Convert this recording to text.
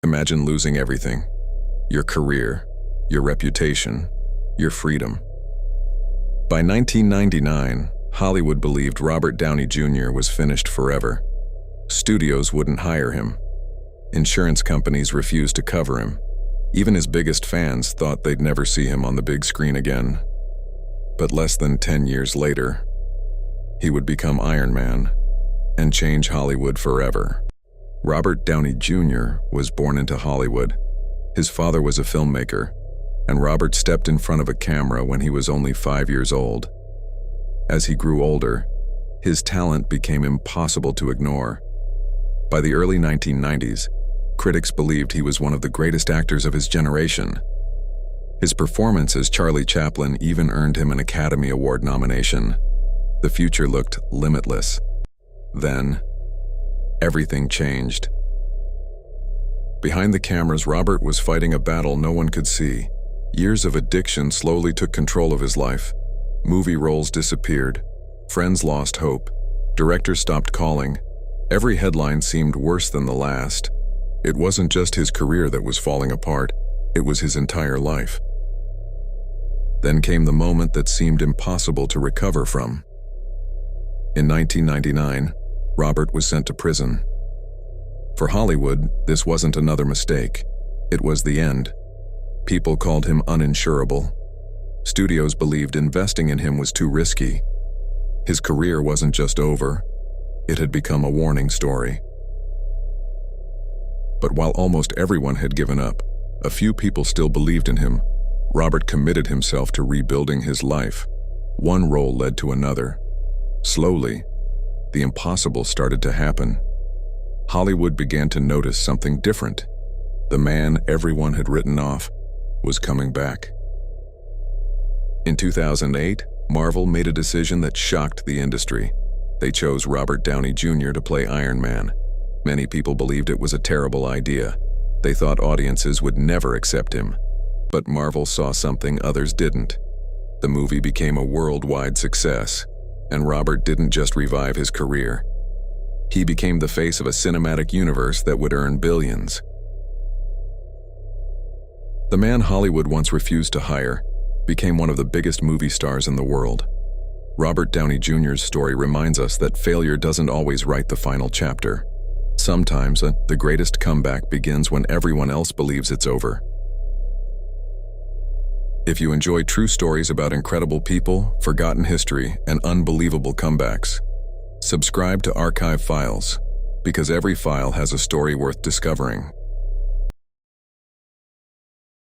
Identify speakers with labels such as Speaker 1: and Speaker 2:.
Speaker 1: Imagine losing everything: your career, your reputation, your freedom. By 1999, Hollywood believed Robert Downey Jr. was finished forever. Studios wouldn't hire him. Insurance companies refused to cover him. Even his biggest fans thought they'd never see him on the big screen again. But less than 10 years later, he would become Iron Man and change Hollywood forever. Robert Downey Jr. was born into Hollywood. His father was a filmmaker, and Robert stepped in front of a camera when he was only 5 years old. As he grew older, his talent became impossible to ignore. By the early 1990s, critics believed he was one of the greatest actors of his generation. His performance as Charlie Chaplin even earned him an Academy Award nomination. The future looked limitless. Then, everything changed. Behind the cameras, Robert was fighting a battle no one could see. Years of addiction slowly took control of his life. Movie roles disappeared. Friends lost hope. Directors stopped calling. Every headline seemed worse than the last. It wasn't just his career that was falling apart, it was his entire life. Then came the moment that seemed impossible to recover from. In 1999, Robert was sent to prison. For Hollywood, this wasn't another mistake. It was the end. People called him uninsurable. Studios believed investing in him was too risky. His career wasn't just over, it had become a warning story. But while almost everyone had given up, a few people still believed in him. Robert committed himself to rebuilding his life. One role led to another. Slowly, the impossible started to happen. Hollywood began to notice something different. The man everyone had written off was coming back. In 2008, Marvel made a decision that shocked the industry. They chose Robert Downey Jr. to play Iron Man. Many people believed it was a terrible idea. They thought audiences would never accept him. But Marvel saw something others didn't. The movie became a worldwide success, and Robert didn't just revive his career. He became the face of a cinematic universe that would earn billions. The man Hollywood once refused to hire became one of the biggest movie stars in the world. Robert Downey Jr.'s story reminds us that failure doesn't always write the final chapter. Sometimes, the greatest comeback begins when everyone else believes it's over. If you enjoy true stories about incredible people, forgotten history, and unbelievable comebacks, subscribe to Archive Files, because every file has a story worth discovering.